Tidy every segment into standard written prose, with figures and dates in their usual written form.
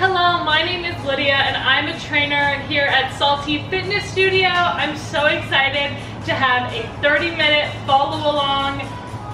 Hello, my name is Lydia and I'm a trainer here at Salty Fitness Studio. I'm so excited to have a 30-minute follow-along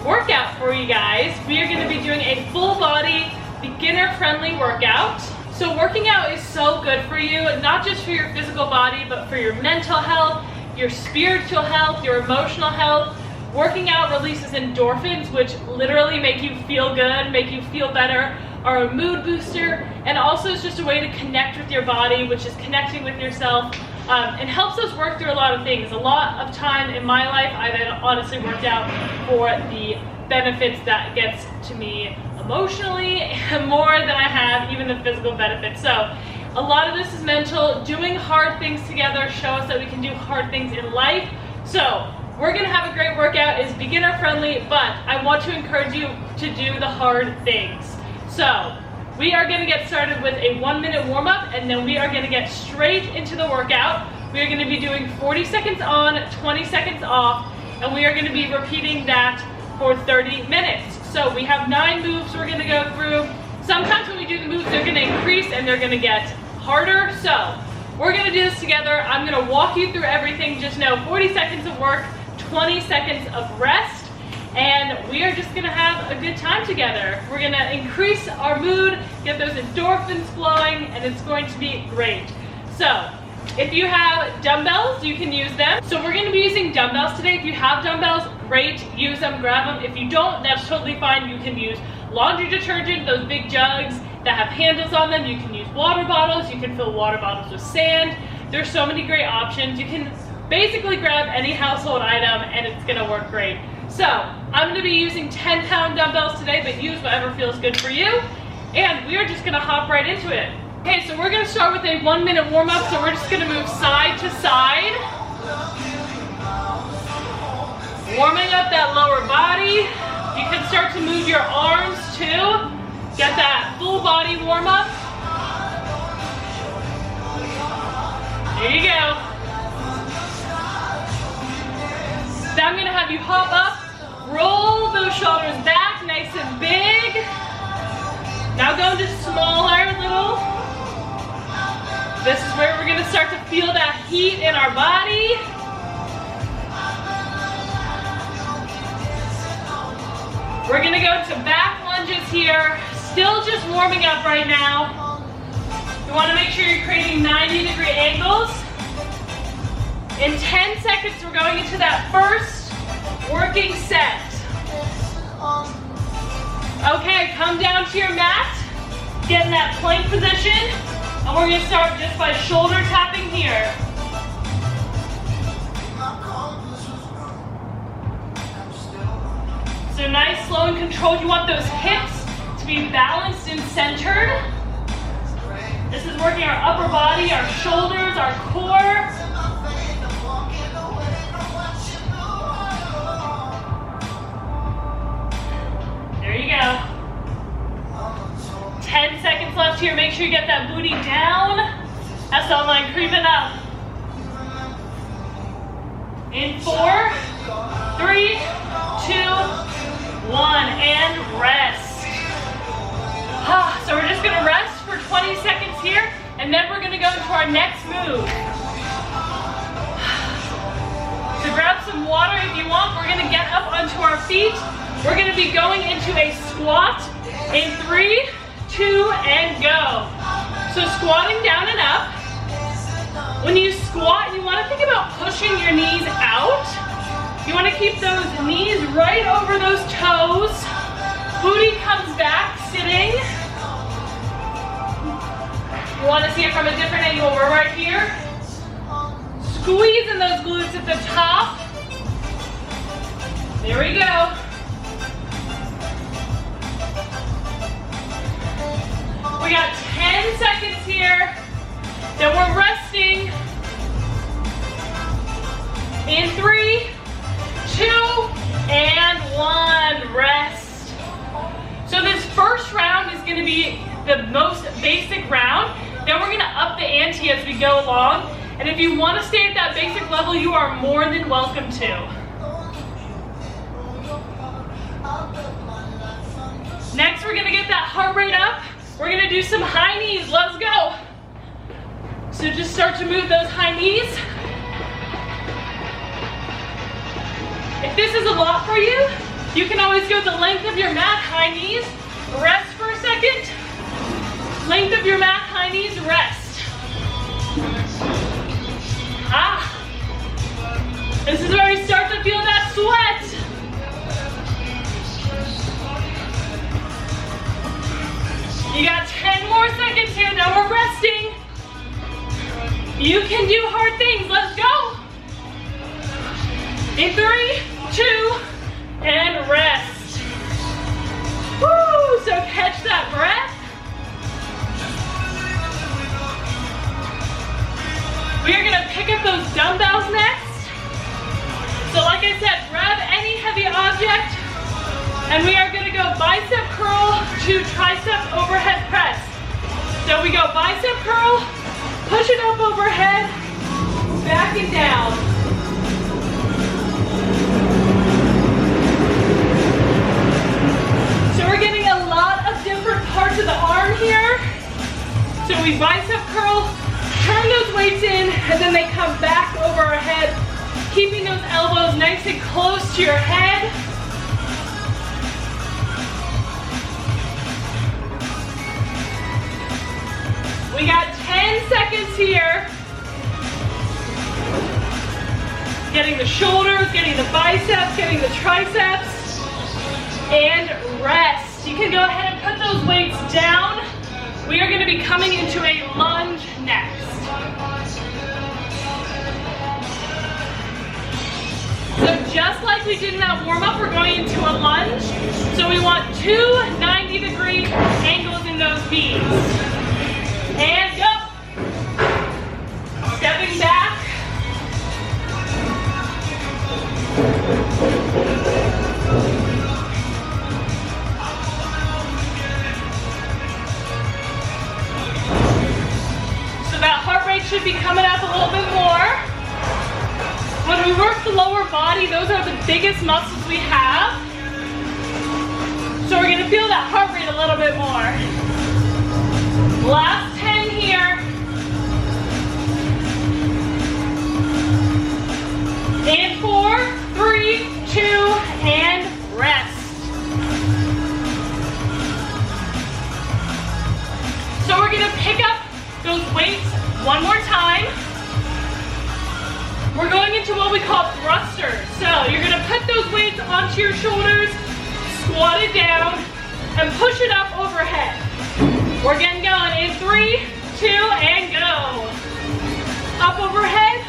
workout for you guys. We are going to be doing a full-body, beginner-friendly workout. So working out is so good for you, not just for your physical body, but for your mental health, your spiritual health, your emotional health. Working out releases endorphins, which literally make you feel good, make you feel better, are a mood booster, and also it's just a way to connect with your body, which is connecting with yourself, and helps us work through a lot of things. A lot of time in my life, I've honestly worked out for the benefits that gets to me emotionally, more than I have even the physical benefits. So a lot of this is mental. Doing hard things together show us that we can do hard things in life. So we're gonna have a great workout. It's beginner friendly, but I want to encourage you to do the hard things. So we are gonna get started with a 1-minute warm up, and then we are gonna get straight into the workout. We are gonna be doing 40 seconds on, 20 seconds off, and we are gonna be repeating that for 30 minutes. So we have 9 moves we're gonna go through. Sometimes when we do the moves, they're gonna increase and they're gonna get harder. So we're gonna do this together. I'm gonna walk you through everything. Just know 40 seconds of work, 20 seconds of rest, and we are just gonna have a good time together. We're gonna increase our mood, get those endorphins flowing, and it's going to be great. So if you have dumbbells, you can use them. So we're gonna be using dumbbells today. If you have dumbbells, great, use them, grab them. If you don't, that's totally fine. You can use laundry detergent, those big jugs that have handles on them. You can use water bottles. You can fill water bottles with sand. There's so many great options. You can basically grab any household item and it's gonna work great. So I'm gonna be using 10-pound dumbbells today, but use whatever feels good for you. And we are just gonna hop right into it. Okay, so we're gonna start with a 1-minute warm up. So we're just gonna move side to side. Warming up that lower body. You can start to move your arms too. Get that full body warm up. There you go. Then I'm gonna have you hop up, roll those shoulders back, nice and big. Now go to smaller, little. This is where we're gonna start to feel that heat in our body. We're gonna go to back lunges here. Still just warming up right now. You wanna make sure you're creating 90-degree angles. In 10 seconds, we're going into that first working set. Okay, come down to your mat, get in that plank position, and we're gonna start just by shoulder tapping here. So nice, slow and controlled. You want those hips to be balanced and centered. This is working our upper body, our shoulders, our core. There you go. 10 seconds left here. Make sure you get that booty down. That's the line creeping up. In 4, 3, 2, 1, and rest. So we're just gonna rest for 20 seconds here, and then we're gonna go into our next move. So grab some water if you want. We're gonna get up onto our feet. We're gonna be going into a squat in 3, 2, and go. So squatting down and up. When you squat, you wanna think about pushing your knees out. You wanna keep those knees right over those toes. Booty comes back, sitting. You wanna see it from a different angle. We're right here. Squeezing those glutes at the top. There we go. We got 10 seconds here. Then we're resting. In 3, 2, and 1. Rest. So this first round is going to be the most basic round. Then we're going to up the ante as we go along. And if you want to stay at that basic level, you are more than welcome to. Next, we're going to get that heart rate up. we're gonna do some high knees. Let's go. So just start to move those high knees. If this is a lot for you, you can always go the length of your mat, high knees, rest for a second. Length of your mat, high knees, rest. This is where we start to feel that sweat. You got 10 more seconds here, now we're resting. You can do hard things, let's go. In 3, 2, and rest. Woo, so catch that breath. We are gonna pick up those dumbbells next. So like I said, grab any heavy object, and we are gonna go bicep curl to tricep overhead press. So we go bicep curl, push it up overhead, back and down. So we're getting a lot of different parts of the arm here. So we bicep curl, turn those weights in, and then they come back over our head, keeping those elbows nice and close to your head. We got 10 seconds here. Getting the shoulders, getting the biceps, getting the triceps, and rest. You can go ahead and put those weights down. We are going to be coming into a lunge next. So just like we did in that warm-up, we're going into a lunge. So we want 2 90-degree angles in those V's. And go. Stepping back. So that heart rate should be coming up a little bit more. When we work the lower body, those are the biggest muscles we have. So we're gonna feel that heart rate a little bit more. Last 10 here. And 4, 3, 2, and rest. So we're gonna pick up those weights one more time. We're going into what we call thrusters. So you're gonna put those weights onto your shoulders, squat it down, and push it up overhead. We're getting going in 3, 2, and go. Up overhead,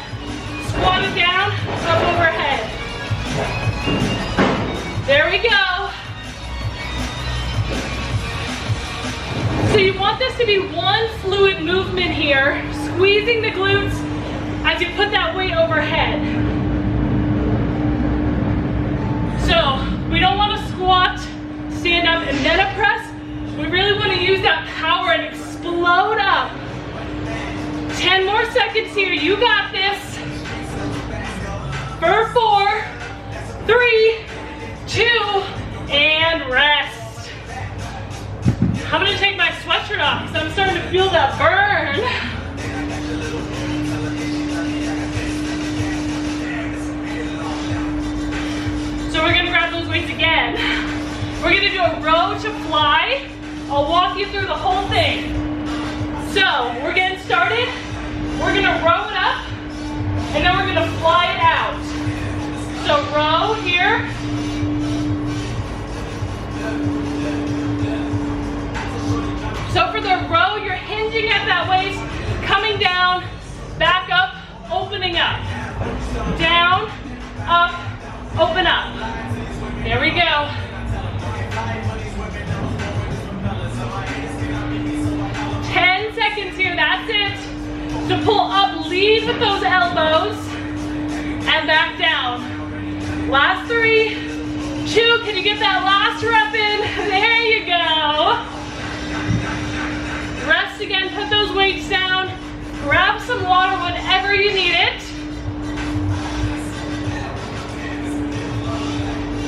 squat it down, up overhead. There we go. So you want this to be one fluid movement here, squeezing the glutes as you put that weight overhead. So we don't want to squat, stand up, and then a press. We really want to use that power and explode up. 10 more seconds here, you got this. For 4, 3, 2, and rest. I'm gonna take my sweatshirt off because I'm starting to feel that burn. So we're gonna grab those weights again. We're gonna do a row to fly. I'll walk you through the whole thing. So we're getting started. We're gonna row it up, and then we're gonna fly it out. So row here. So for the row, you're hinging at that waist, coming down, back up, opening up. Down, up, open up. There we go. Seconds here, that's it. So pull up, lead with those elbows, and back down. Last 3, 2, can you get that last rep in? There you go. Rest again, put those weights down, grab some water whenever you need it.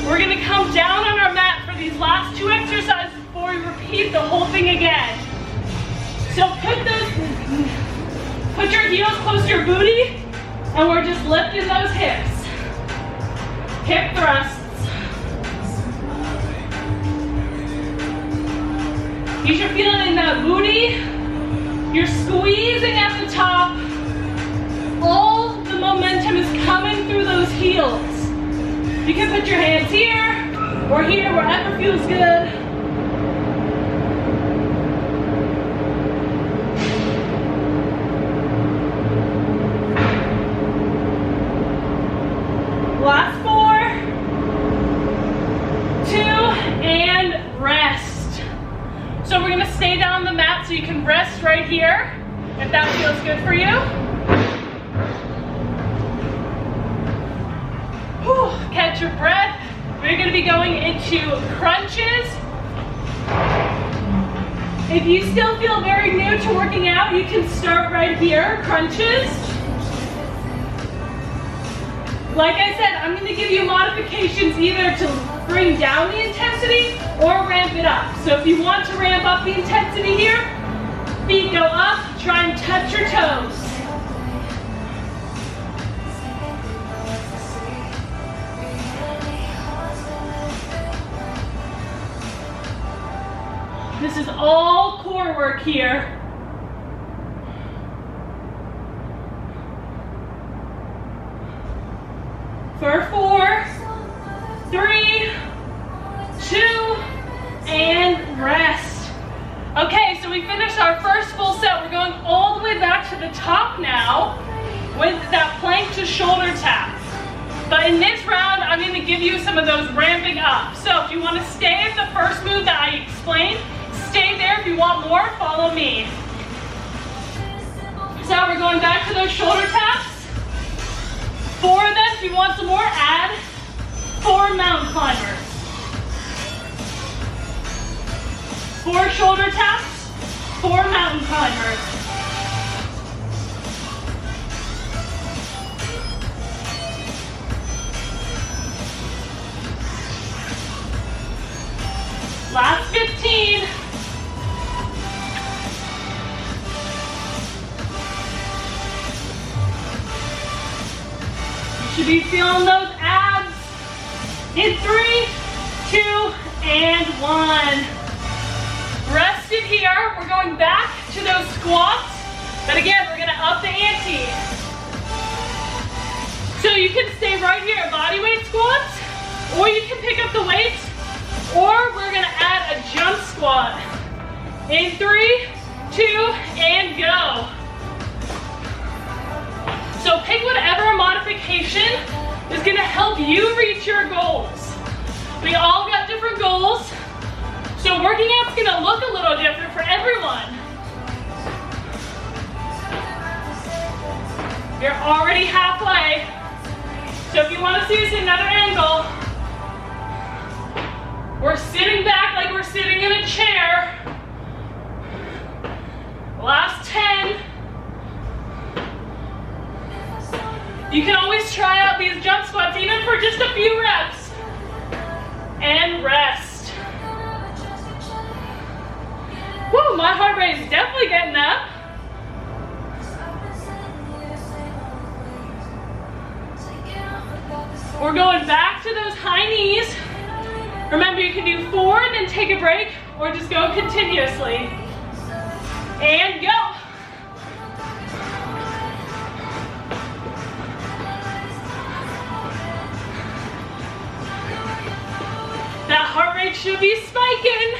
We're gonna come down on our mat for these last 2 exercises before we repeat the whole thing again. So put your heels close to your booty, and we're just lifting those hips. Hip thrusts. You should feel it in that booty. You're squeezing at the top. All the momentum is coming through those heels. You can put your hands here or here, wherever feels good. Last 4, 2, and rest. So we're gonna stay down on the mat so you can rest right here, if that feels good for you. Whew, catch your breath. We're gonna be going into crunches. If you still feel very new to working out, you can start right here, crunches. Like I said, I'm gonna give you modifications either to bring down the intensity or ramp it up. So if you want to ramp up the intensity here, feet go up, try and touch your toes. This is all core work here. For 4, 3, 2, and rest. Okay, so we finished our first full set. We're going all the way back to the top now with that plank to shoulder tap. But in this round, I'm going to give you some of those ramping up. So if you want to stay at the first move that I explained, stay there. If you want more, follow me. So we're going back to those shoulder taps. 4 of them. If you want some more, add 4 mountain climbers. 4 shoulder taps, 4 mountain climbers. Last 15. You should be feeling those abs in 3, 2, and 1. Rested here. We're going back to those squats, but again, we're gonna up the ante. So you can stay right here, body weight squats, or you can pick up the weights, or we're gonna add a jump squat. In 3, 2, and go. So pick whatever modification is gonna help you reach your goals. We all got different goals, so working out's gonna look a little different for everyone. You're already halfway. So if you wanna see this in another angle, we're sitting back like we're sitting in a chair. Last 10. You can always try out these jump squats even for just a few reps. And rest. Woo, my heart rate is definitely getting up. We're going back to those high knees. Remember, you can do 4 and then take a break, or just go continuously. And go. That heart rate should be spiking.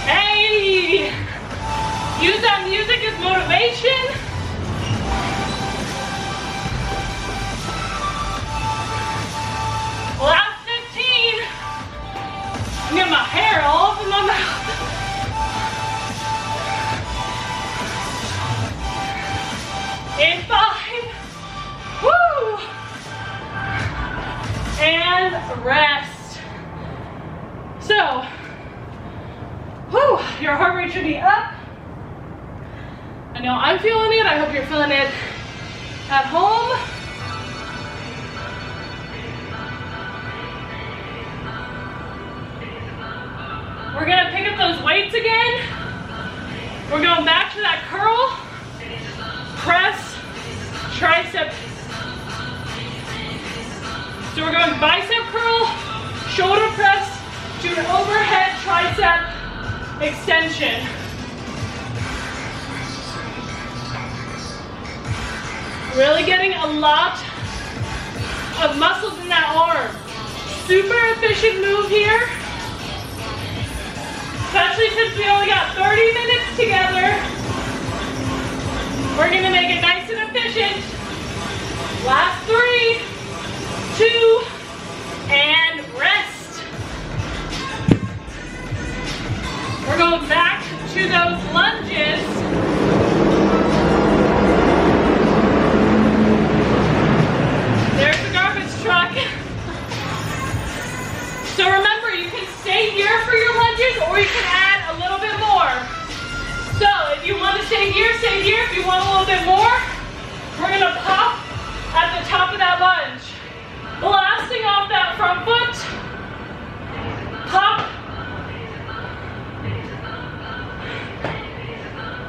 Hey! Use that music as motivation. Last 15. I'm getting my hair all up in my mouth. In 5. Woo! And rest. So, whew, your heart rate should be up. I know I'm feeling it. I hope you're feeling it at home. We're gonna pick pick up those weights again. We're going back to that curl, press, tricep. So we're going bicep curl, shoulder press to an overhead tricep extension. Really getting a lot of muscles in that arm. Super efficient move here. Especially since we only got 30 minutes together. We're gonna make it nice and efficient. Last 3, 2, and rest. We're going back to those lunges. There's the garbage truck. So remember, you can stay here for your lunges or you can add a little bit more. So if you want to stay here, stay here. If you want a little bit more, we're going to pop at the top of that lunge. Blasting off that front foot. Pop.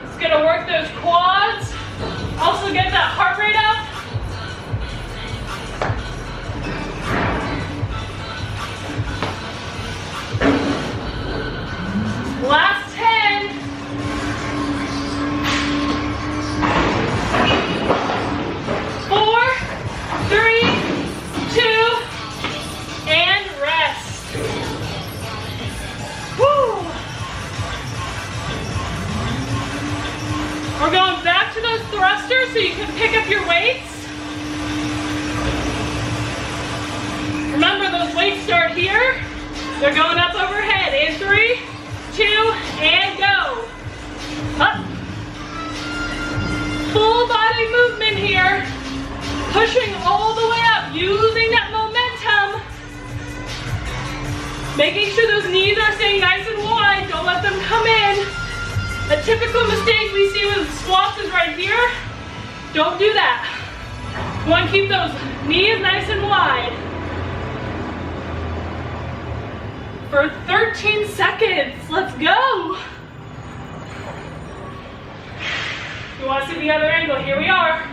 It's going to work those quads. Also get that heart rate up. Last 10. 4, 3, 2, and rest. Woo! We're going back to those thrusters so you can pick up your weights. Remember, those weights start here. They're going up overhead in 3, 2, and go. Up. Full body movement here. Pushing all the way up, using that momentum. Making sure those knees are staying nice and wide. Don't let them come in. A typical mistake we see with squats is right here. Don't do that. You want to keep those knees nice and wide. For 13 seconds, let's go. You want to see the other angle? Here we are.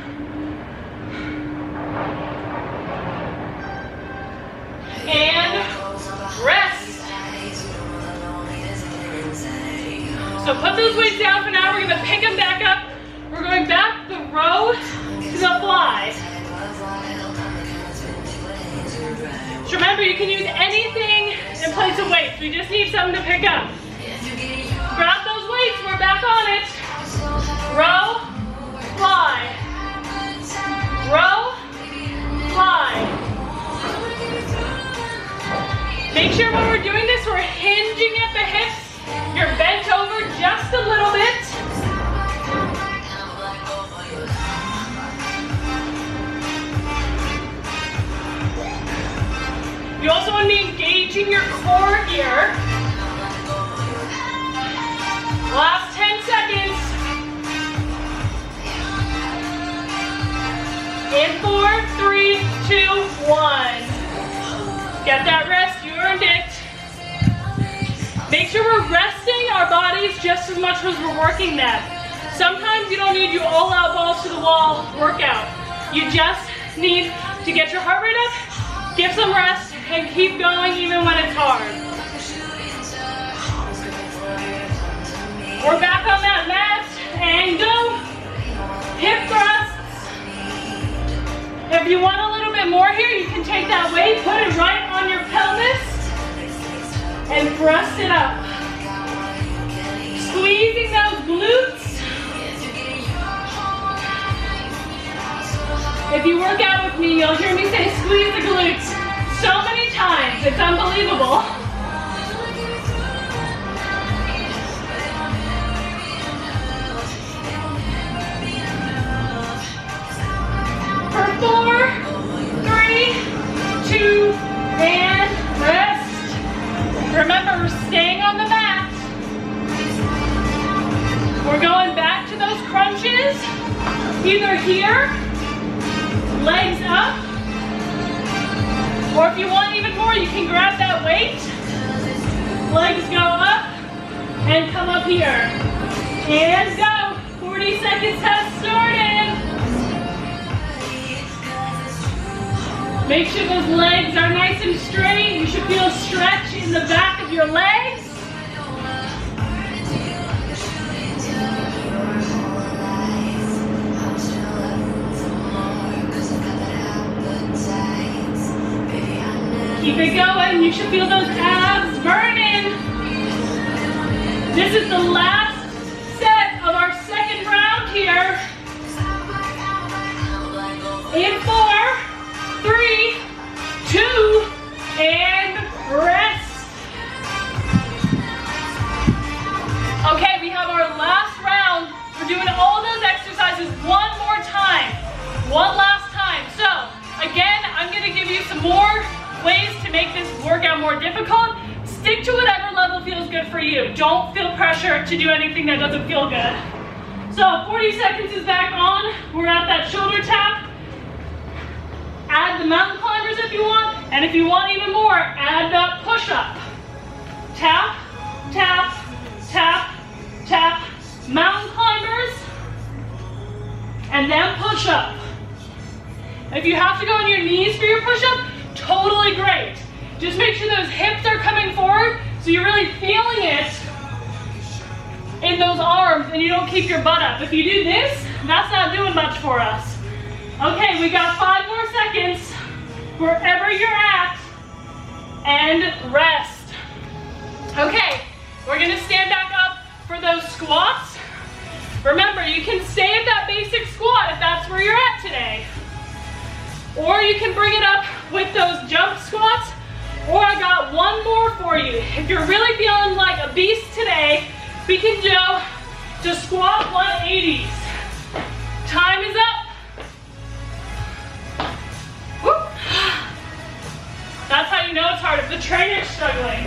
And rest. So put those weights down for now. We're going to pick them back up. We're going back the row to the fly. So remember, you can use anything in place of weights. We just need something to pick up. Grab those weights. We're back on it. Row, fly. Row, fly. Make sure when we're doing this, we're hinging at the hips. You're bent over just a little bit. You also want to be engaging your core here. Last 10 seconds. In 4, 3, 2, 1. Get that rest, you earned it. Make sure we're resting our bodies just as much as we're working them. Sometimes you don't need your all-out balls to the wall workout. You just need to get your heart rate up, give some rest, and keep going even when it's hard. We're back on that mat and go. Hip thrusts. If you want a little bit more here, you can take that weight, put it right on your pelvis, and thrust it up. Squeezing those glutes. If you work out with me, you'll hear me say squeeze the glutes so many times. It's unbelievable. For 4, 3, 2, and rest. Remember, we're staying on the mat. We're going back to those crunches. Either here, legs up, or if you want even more, you can grab that weight. Legs go up, here. And go. 40 seconds has started. Make sure those legs are nice and straight. You should feel a stretch in the back of your legs. Keep it going. You should feel those abs burning. This is the last set of our second round here. In 4, 3, 2, and rest. Okay, we have our last round. We're doing all those exercises one more time. One last time. So, again, I'm going to give you some more ways to make this workout more difficult. Stick to whatever level feels good for you. Don't feel pressure to do anything that doesn't feel good. So 40 seconds is back on. We're at that shoulder tap. Add the mountain climbers if you want, and if you want even more, add that push-up. Tap, tap, tap, tap, mountain climbers, and then push-up. If you have to go on your knees for your push-up, totally great. Just make sure those hips are coming forward so you're really feeling it in those arms and you don't keep your butt up. If you do this, that's not doing much for us. Okay, we got 5 more seconds wherever you're at and rest. Okay, we're gonna stand back up for those squats. Remember, you can stay at that basic squat if that's where you're at today. Or you can bring it up with those jump squats, or I got one more for you. If you're really feeling like a beast today, we can do just squat 180s. Time is up. Whoop. That's how you know it's hard, if the trainer's struggling.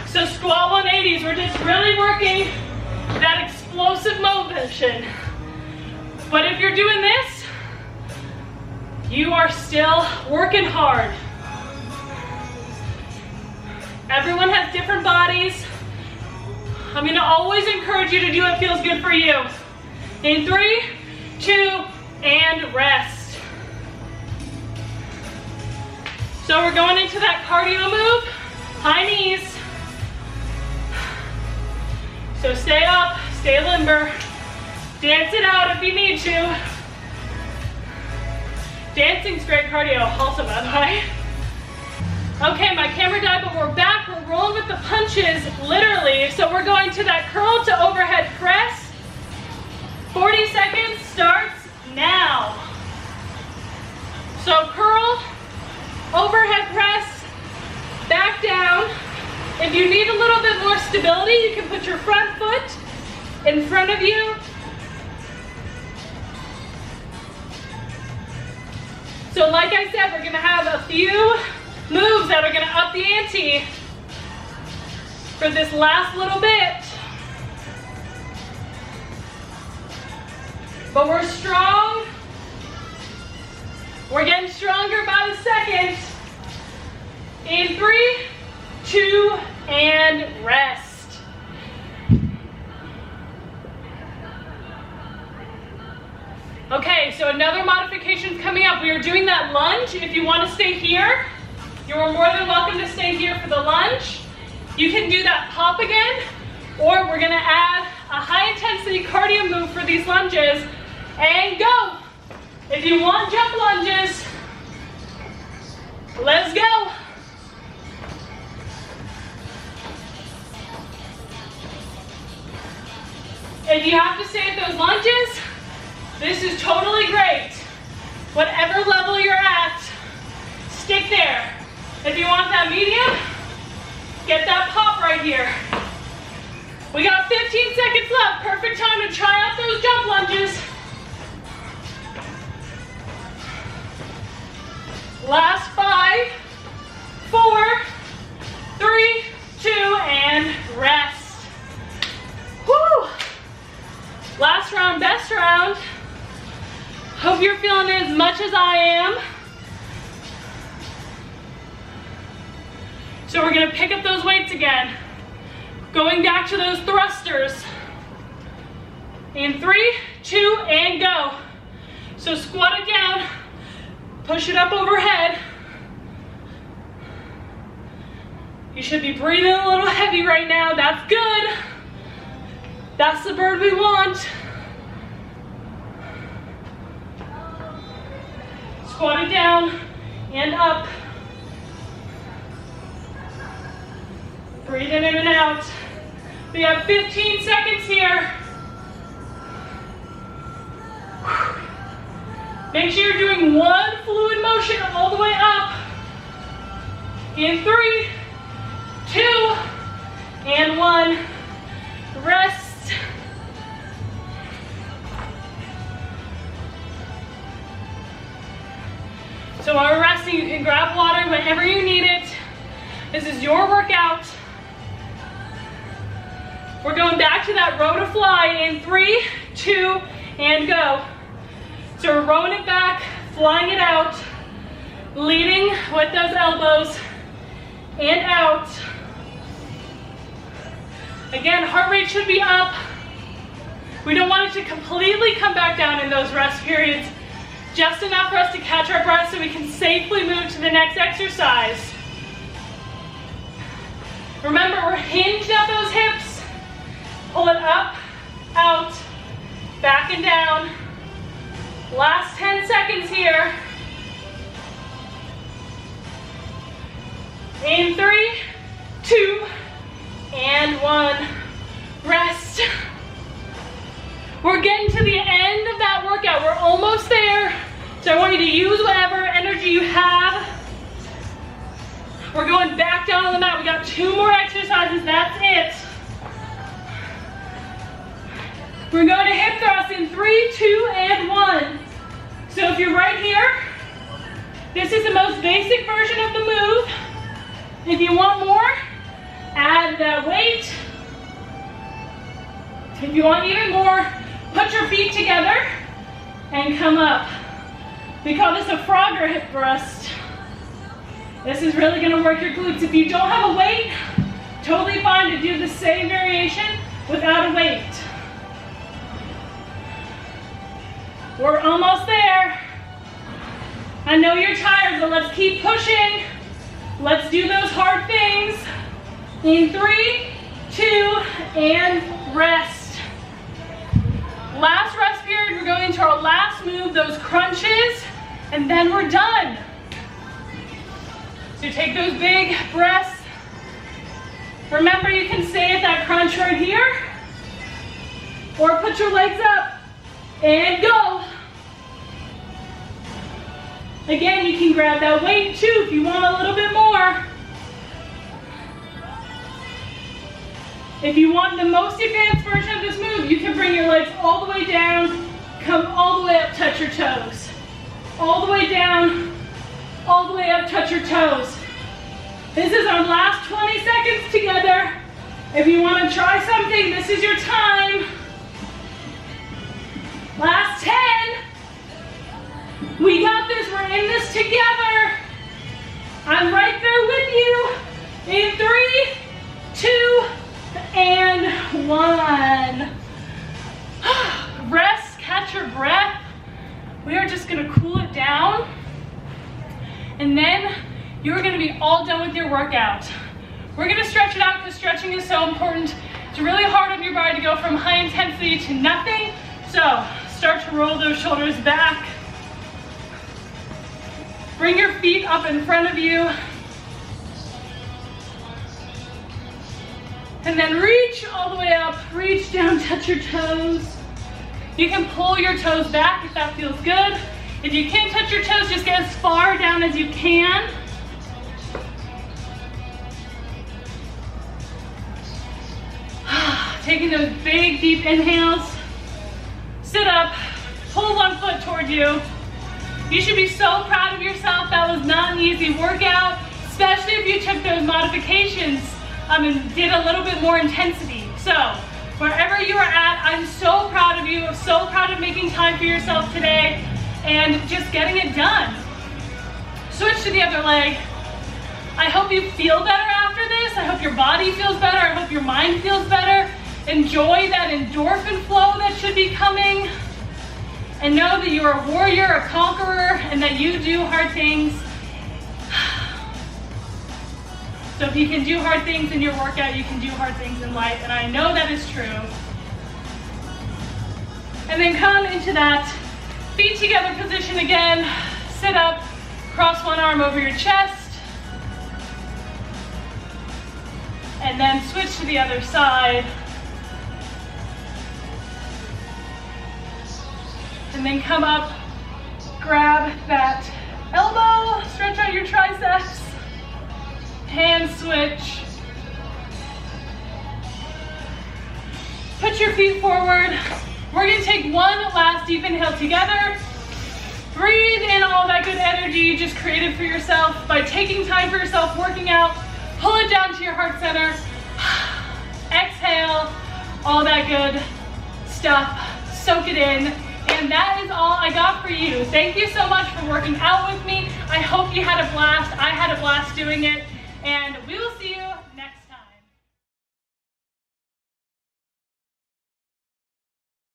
So squat 180s, we're just really working that explosive motion. But if you're doing this, you are still working hard. Everyone has different bodies. I'm gonna always encourage you to do what feels good for you. In 3, 2, and rest. So we're going into that cardio move, high knees. So stay up, stay limber. Dance it out if you need to. Dancing's great cardio also, by the way. Okay, my camera died, but we're back. We're rolling with the punches, literally. So we're going to that curl to overhead press. 40 seconds starts now. So curl, overhead press, back down. If you need a little bit more stability, you can put your front foot in front of you. So like I said, we're gonna have a few moves that are gonna up the ante for this last little bit. But we're strong. We're getting stronger by the second. In 3, 2, and rest. Okay, so another modification coming up. We are doing that lunge. If you want to stay here, you are more than welcome to stay here for the lunge. You can do that pop again, or we're gonna add a high intensity cardio move for these lunges, and go. If you want jump lunges, let's go. If you have to stay at those lunges, this is totally great. Whatever level you're at, stick there. If you want that medium, get that pop right here. We got 15 seconds left. Perfect time to try out those jump lunges. Last 5, 4, 3, 2, and rest. Whew. Last round, best round. Hope you're feeling it as much as I am. So we're gonna pick up those weights again. Going back to those thrusters. In 3, 2, and go. So squat it down, push it up overhead. You should be breathing a little heavy right now. That's good. That's the bird we want. Squat it down and up. Breathing in and out. We have 15 seconds here. Make sure you're doing one fluid motion all the way up. In 3, 2, and 1. Rest. So while we're resting, you can grab water whenever you need it. This is your workout. We're going back to that row to fly in 3, 2, and go. So we're rowing it back, flying it out, leading with those elbows and out. Again, heart rate should be up. We don't want it to completely come back down in those rest periods. Just enough for us to catch our breath so we can safely move to the next exercise. Remember, we're hinged at those hips. Pull it up, out, back and down. Last 10 seconds here. In 3, 2, and 1. Rest. We're getting to the end of that workout. We're almost there. So I want you to use whatever energy you have. We're going back down on the mat. We got 2 more exercises. That's it. We're going to hip thrust in 3, 2, and 1. So if you're right here, this is the most basic version of the move. If you want more, add that weight. If you want even more, put your feet together and come up. We call this a Frogger hip thrust. This is really going to work your glutes. If you don't have a weight, totally fine to do the same variation without a weight. We're almost there. I know you're tired, but let's keep pushing. Let's do those hard things. In 3, 2, and rest. Last rest period, we're going into our last move, those crunches, and then we're done. So take those big breaths. Remember, you can stay at that crunch right here, or put your legs up and go. Again, you can grab that weight too if you want a little bit more. If you want the most advanced version of this move, you can bring your legs all the way down, come all the way up, touch your toes. All the way down, all the way up, touch your toes. This is our last 20 seconds together. If you want to try something, this is your time. Last 10. We got this, we're in this together. I'm right there with you. In 3, 2, and 1. Rest, catch your breath. We are just gonna cool it down. And then you're gonna be all done with your workout. We're gonna stretch it out because stretching is so important. It's really hard on your body to go from high intensity to nothing. So start to roll those shoulders back. Bring your feet up in front of you. And then reach all the way up, reach down, touch your toes. You can pull your toes back if that feels good. If you can't touch your toes, just get as far down as you can. Taking those big, deep inhales. Sit up, pull one foot toward you. You should be so proud of yourself. That was not an easy workout, especially if you took those modifications and did a little bit more intensity. So wherever you are at, I'm so proud of you. I'm so proud of making time for yourself today and just getting it done. Switch to the other leg. I hope you feel better after this. I hope your body feels better. I hope your mind feels better. Enjoy that endorphin flow that should be coming. And know that you're a warrior, a conqueror, and that you do hard things. So if you can do hard things in your workout, you can do hard things in life, and I know that is true. And then come into that feet together position again. Sit up, cross one arm over your chest, and then switch to the other side. And then come up, grab that elbow, stretch out your triceps, hand switch. Put your feet forward. We're gonna take one last deep inhale together. Breathe in all that good energy you just created for yourself by taking time for yourself, working out. Pull it down to your heart center. Exhale all that good stuff. Soak it in. And that is all I got for you. Thank you so much for working out with me. I hope you had a blast. I had a blast doing it. And we will see you